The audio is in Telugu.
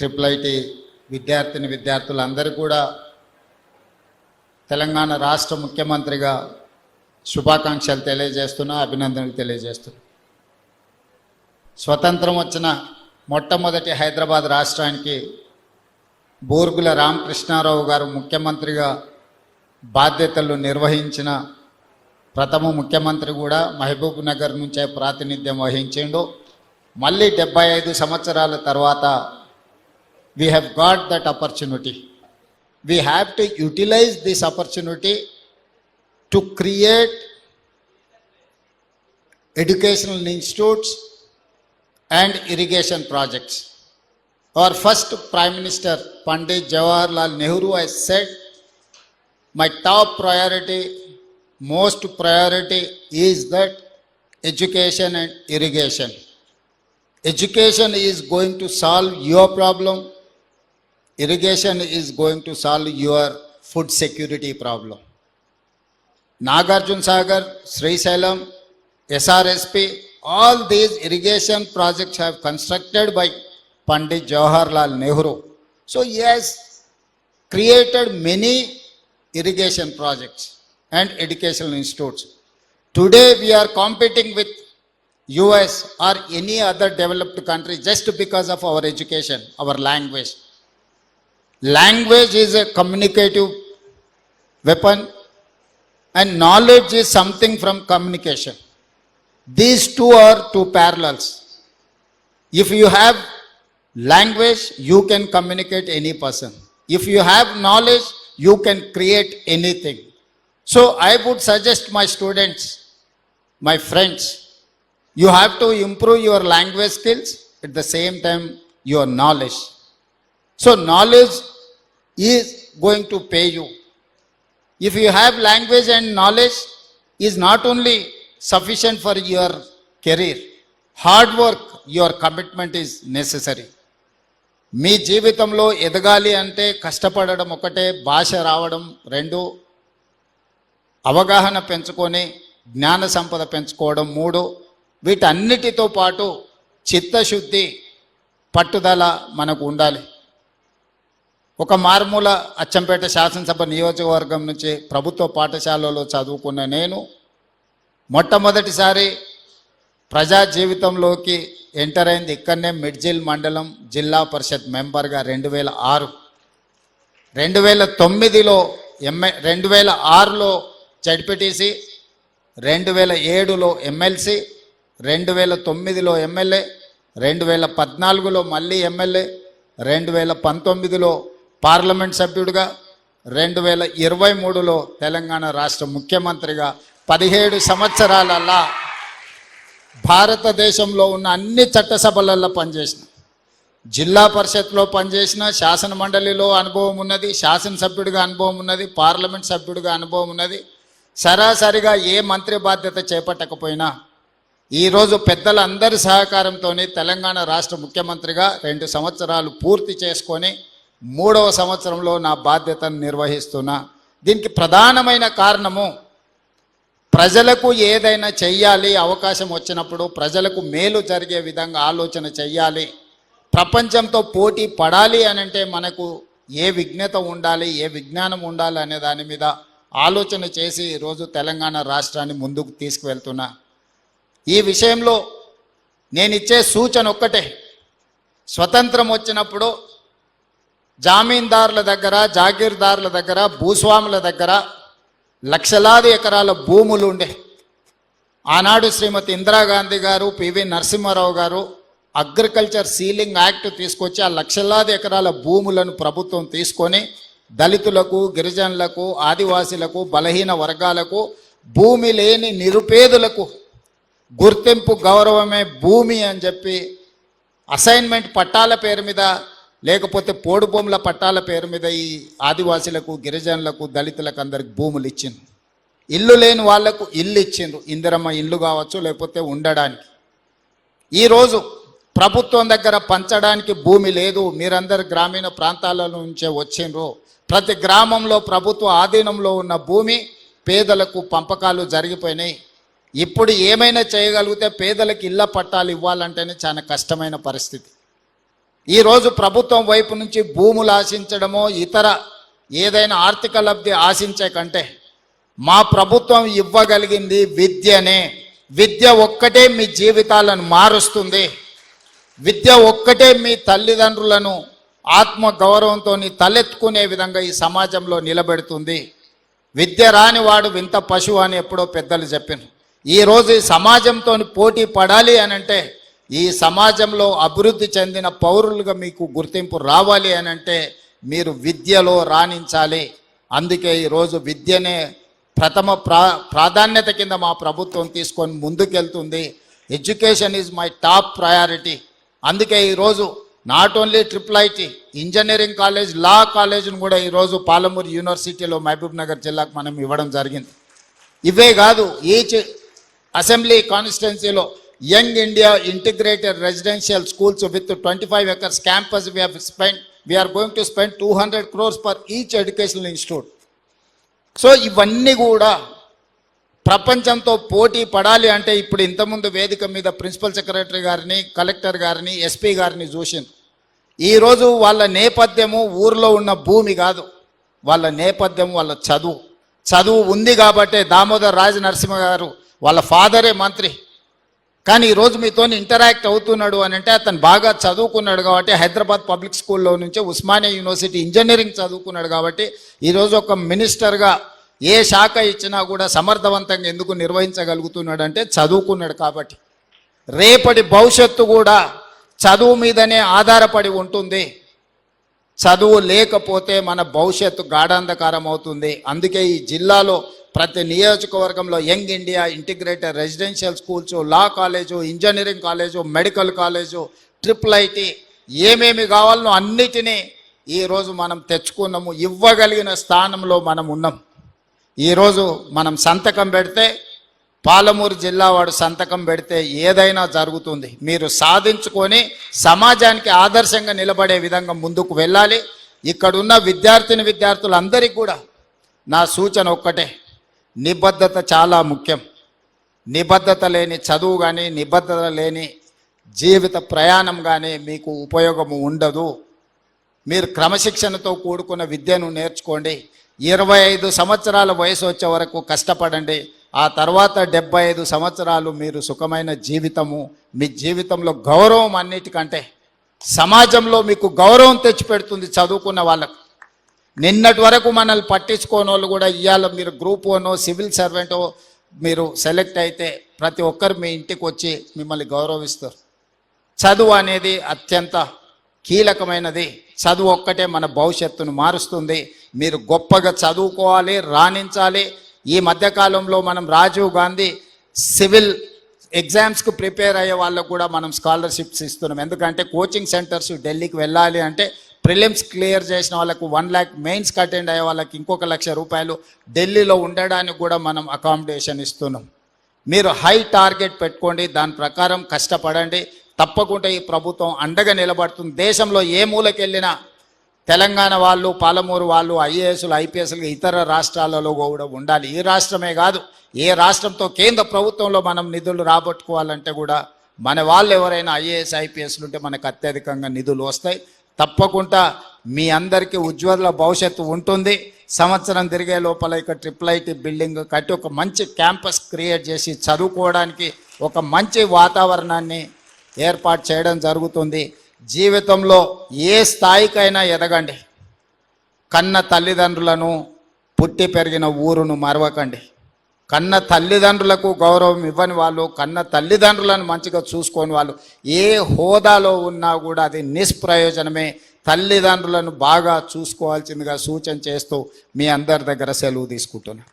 IIIT విద్యార్థులందరూ కూడా తెలంగాణ రాష్ట్ర ముఖ్యమంత్రిగా శుభాకాంక్షలు తెలియజేస్తున్నా, అభినందనలు తెలియజేస్తున్నా. స్వతంత్రం వచ్చిన మొట్టమొదటి హైదరాబాద్ రాష్ట్రానికి బూర్గుల రామకృష్ణారావు గారు ముఖ్యమంత్రిగా బాధ్యతలు నిర్వహించిన ప్రథమ ముఖ్యమంత్రి కూడా మహబూబ్ నగర్ నుంచే ప్రాతినిధ్యం వహించిండు. మళ్ళీ 75 సంవత్సరాల తర్వాత we have got that opportunity. We have to utilize this opportunity to create educational institutes and irrigation projects. Our first Prime Minister Pandit Jawaharlal Nehru has said, my top priority, most priority is that education and irrigation. Education is going to solve your problem. Irrigation is going to solve your food security problem. Nagarjun Sagar, Srisailam, SRSP, all these irrigation projects have constructed by Pandit Jawaharlal Nehru. So he has created many irrigation projects and educational institutes. Today we are competing with US or any other developed country just because of our education, our language. Language is a communicative weapon and knowledge is something from communication. These two are two parallels. If you have language, you can communicate any person. If you have knowledge, you can create anything. So I would suggest my students, my friends, you have to improve your language skills at the same time your knowledge. So knowledge is going to pay you. If you have language and knowledge is not only sufficient for your career, hard work, your commitment is necessary. మీ జీవితంలో ఎదగాలి అంటే కష్టపడడం ఒకటే, భాష రావడం రెండు, అవగాహన పెంచుకొని జ్ఞాన సంపద పెంచుకోవడం మూడు, వీటన్నిటితో పాటు చిత్తశుద్ధి, పట్టుదల మనకు ఉండాలి. ఒక మారుమూల అచ్చంపేట శాసనసభ నియోజకవర్గం నుంచి ప్రభుత్వ పాఠశాలలో చదువుకున్న నేను మొట్టమొదటిసారి ప్రజా జీవితంలోకి ఎంటర్ అయింది ఇక్కడనే మిడ్జిల్ మండలం జిల్లా పరిషత్ మెంబర్గా 2006. 2009లో 2006లో జడ్పీటీసీ, 2007లో ఎమ్మెల్సీ, 2009లో ఎమ్మెల్యే, 2014లో మళ్ళీ ఎమ్మెల్యే, 2019లో పార్లమెంట్ సభ్యుడిగా, 2023లో తెలంగాణ రాష్ట్ర ముఖ్యమంత్రిగా 17 సంవత్సరాలల్లా భారతదేశంలో ఉన్న అన్ని చట్టసభలలో పనిచేసిన, జిల్లా పరిషత్లో పనిచేసిన, శాసన మండలిలో అనుభవం ఉన్నది, శాసనసభ్యుడిగా అనుభవం ఉన్నది, పార్లమెంట్ సభ్యుడిగా అనుభవం ఉన్నది. సరాసరిగా ఏ మంత్రి బాధ్యత చేపట్టకపోయినా ఈరోజు పెద్దలందరి సహకారంతో తెలంగాణ రాష్ట్ర ముఖ్యమంత్రిగా 2 సంవత్సరాలు పూర్తి చేసుకొని 3వ సంవత్సరంలో నా బాధ్యతను నిర్వహిస్తున్నా. దీనికి ప్రధానమైన కారణము ప్రజలకు ఏదైనా చెయ్యాలి, అవకాశం వచ్చినప్పుడు ప్రజలకు మేలు జరిగే విధంగా ఆలోచన చెయ్యాలి. ప్రపంచంతో పోటీ పడాలి అనంటే మనకు ఏ విజ్ఞత ఉండాలి, ఏ విజ్ఞానం ఉండాలి అనే దాని మీద ఆలోచన చేసి ఈరోజు తెలంగాణ రాష్ట్రాన్ని ముందుకు తీసుకువెళ్తున్నా. ఈ విషయంలో నేను ఇచ్చే సూచన ఒక్కటే, స్వతంత్రం వచ్చినప్పుడు జామీందారుల దగ్గర, జాగీర్దారుల దగ్గర, భూస్వాముల దగ్గర లక్షలాది ఎకరాల భూములు ఉండే. ఆనాడు శ్రీమతి ఇందిరాగాంధీ గారు, పివి నరసింహారావు గారు అగ్రికల్చర్ సీలింగ్ యాక్ట్ తీసుకొచ్చి ఆ లక్షలాది ఎకరాల భూములను ప్రభుత్వం తీసుకొని దళితులకు, గిరిజనులకు, ఆదివాసీలకు, బలహీన వర్గాలకు, భూమి లేని నిరుపేదలకు గుర్తింపు గౌరవమే భూమి అని చెప్పి అసైన్మెంట్ పట్టాల పేరు మీద, లేకపోతే పోడు భూముల పట్టాల పేరు మీద ఈ ఆదివాసీలకు, గిరిజనులకు, దళితులకు అందరికి భూములు ఇచ్చింది. ఇల్లు లేని వాళ్లకు ఇల్లు ఇచ్చిండ్రు, ఇందిరమ్మ ఇల్లు కావచ్చు, లేకపోతే ఉండడానికి. ఈరోజు ప్రభుత్వం దగ్గర పంచడానికి భూమి లేదు. మీరందరు గ్రామీణ ప్రాంతాల నుంచే వచ్చిండ్రు. ప్రతి గ్రామంలో ప్రభుత్వ ఆధీనంలో ఉన్న భూమి పేదలకు పంపకాలు జరిగిపోయినాయి. ఇప్పుడు ఏమైనా చేయగలిగితే పేదలకు ఇళ్ల పట్టాలు ఇవ్వాలంటేనే చాలా కష్టమైన పరిస్థితి. ఈరోజు ప్రభుత్వం వైపు నుంచి భూములు ఆశించడమో ఇతర ఏదైనా ఆర్థిక లబ్ధి ఆశించే కంటే మా ప్రభుత్వం ఇవ్వగలిగింది విద్యనే. విద్య ఒక్కటే మీ జీవితాలను మారుస్తుంది. విద్య ఒక్కటే మీ తల్లిదండ్రులను ఆత్మ గౌరవంతో తలెత్తుకునే విధంగా ఈ సమాజంలో నిలబెడుతుంది. విద్య రాని వాడు వింత పశువు అని ఎప్పుడో పెద్దలు చెప్పారు. ఈరోజు ఈ సమాజంతో పోటీ పడాలి అని అంటే, ఈ సమాజంలో అభివృద్ధి చెందిన పౌరులుగా మీకు గుర్తింపు రావాలి అని అంటే మీరు విద్యలో రాణించాలి. అందుకే ఈరోజు విద్యనే ప్రథమ ప్రాధాన్యత కింద మా ప్రభుత్వం తీసుకొని ముందుకెళ్తుంది. Education is my top priority. అందుకే ఈరోజు not only IIIT engineering college, law కాలేజ్ను కూడా ఈరోజు పాలమూరు యూనివర్సిటీలో మహబూబ్ నగర్ జిల్లాకు మనం ఇవ్వడం జరిగింది. ఇవే కాదు, ఈచ్ అసెంబ్లీ కాన్స్టిట్యున్సీలో young India integrated residential schools with 25 acres campus we are going to spend 200 crores for each educational institute. So ఇవన్నీ కూడా ప్రపంచంతో పోటీ పడాలి అంటే ఇప్పుడు ఇంతకుముందు వేదిక మీద ప్రిన్సిపల్ సెక్రటరీ గారిని, కలెక్టర్ గారిని, ఎస్పీ గారిని చూసింది. ఈరోజు వాళ్ళ నేపథ్యము ఊరిలో ఉన్న భూమి కాదు, వాళ్ళ నేపథ్యం వాళ్ళ చదువు. చదువు ఉంది కాబట్టే దామోదర్ రాజ నరసింహ గారు వాళ్ళ ఫాదరే మంత్రి. కానీ ఈరోజు మీతో ఇంటరాక్ట్ అవుతున్నాడు అని అంటే అతను బాగా చదువుకున్నాడు కాబట్టి, హైదరాబాద్ పబ్లిక్ స్కూల్లో నుంచి ఉస్మానియా యూనివర్సిటీ ఇంజనీరింగ్ చదువుకున్నాడు కాబట్టి ఈరోజు ఒక మినిస్టర్గా ఏ శాఖ ఇచ్చినా కూడా సమర్థవంతంగా ఎందుకు నిర్వహించగలుగుతున్నాడు అంటే చదువుకున్నాడు కాబట్టి. రేపటి భవిష్యత్తు కూడా చదువు మీదనే ఆధారపడి ఉంటుంది. చదువు లేకపోతే మన భవిష్యత్తు గాఢాంధకారం అవుతుంది. అందుకే ఈ జిల్లాలో ప్రతి నియోజకవర్గంలో young India integrated residential schools, లా college, engineering college, medical college, IIIT ఏమేమి కావాలనో అన్నిటినీ ఈరోజు మనం తెచ్చుకున్నాము. ఇవ్వగలిగిన స్థానంలో మనం ఉన్నాం. ఈరోజు మనం సంతకం పెడితే, పాలమూరు జిల్లా వాడు సంతకం పెడితే ఏదైనా జరుగుతుంది. మీరు సాధించుకొని సమాజానికి ఆదర్శంగా నిలబడే విధంగా ముందుకు వెళ్ళాలి. ఇక్కడున్న విద్యార్థులందరికీ కూడా నా సూచన ఒక్కటే, నిబద్ధత చాలా ముఖ్యం. నిబద్ధత లేని చదువు కానీ, నిబద్ధత లేని జీవిత ప్రయాణం కానీ మీకు ఉపయోగము ఉండదు. మీరు క్రమశిక్షణతో కూడుకున్న విద్యను నేర్చుకోండి. 25 సంవత్సరాల వయసు వచ్చే వరకు కష్టపడండి. ఆ తర్వాత 75 సంవత్సరాలు మీరు సుఖమైన జీవితము, మీ జీవితంలో గౌరవం అన్నిటికంటే సమాజంలో మీకు గౌరవం తెచ్చిపెడుతుంది చదువుకున్న వాళ్ళకు. నిన్నటి వరకు మనల్ని పట్టించుకోని వాళ్ళు కూడా ఇవాళ మీరు గ్రూప్ 1 సివిల్ సర్వెంటో మీరు సెలెక్ట్ అయితే ప్రతి ఒక్కరు మీ ఇంటికి వచ్చి మిమ్మల్ని గౌరవిస్తారు. చదువు అనేది అత్యంత కీలకమైనది. చదువు ఒక్కటే మన భవిష్యత్తును మారుస్తుంది. మీరు గొప్పగా చదువుకోవాలి, రాణించాలి. ఈ మధ్యకాలంలో మనం రాజీవ్ గాంధీ సివిల్ ఎగ్జామ్స్కి ప్రిపేర్ అయ్యే వాళ్ళకు కూడా మనం స్కాలర్షిప్స్ ఇస్తున్నాం. ఎందుకంటే కోచింగ్ సెంటర్స్ ఢిల్లీకి వెళ్ళాలి అంటే ప్రిలిమ్స్ క్లియర్ చేసిన వాళ్ళకు 1 lakh, మెయిన్స్కి అటెండ్ అయ్యే వాళ్ళకి ఇంకొక 1,00,000 రూపాయలు ఢిల్లీలో ఉండడానికి కూడా మనం అకామిడేషన్ ఇస్తున్నాం. మీరు హై టార్గెట్ పెట్టుకోండి, దాని ప్రకారం కష్టపడండి. తప్పకుండా ఈ ప్రభుత్వం అండగా నిలబడుతుంది. దేశంలో ఏ మూలకి వెళ్ళినా తెలంగాణ వాళ్ళు, పాలమూరు వాళ్ళు IASలు, IPSలు ఇతర రాష్ట్రాలలో కూడా ఉండాలి. ఈ రాష్ట్రమే కాదు, ఏ రాష్ట్రంతో కేంద్ర ప్రభుత్వంలో మనం నిధులు రాబట్టుకోవాలంటే కూడా మన వాళ్ళు ఎవరైనా IAS, IPSలు ఉంటే మనకు అత్యధికంగా నిధులు వస్తాయి. తప్పకుండా మీ అందరికీ ఉజ్వల భవిష్యత్తు ఉంటుంది. సంవత్సరం తిరిగే లోపల ఇక IIIT బిల్డింగ్ కట్టి ఒక మంచి క్యాంపస్ క్రియేట్ చేసి చదువుకోవడానికి ఒక మంచి వాతావరణాన్ని ఏర్పాటు చేయడం జరుగుతుంది. జీవితంలో ఏ స్థాయికైనా ఎదగండి. కన్న తల్లిదండ్రులను, పుట్టి పెరిగిన ఊరును మరవకండి. కన్న తల్లిదండ్రులకు గౌరవం ఇవ్వని వాళ్ళు, కన్న తల్లిదండ్రులను మంచిగా చూసుకోని వాళ్ళు ఏ హోదాలో ఉన్నా కూడా అది నిష్ప్రయోజనమే. తల్లిదండ్రులను బాగా చూసుకోవాల్సిందిగా సూచన చేస్తూ మీ అందరి దగ్గర సెలవు తీసుకుంటున్నాను.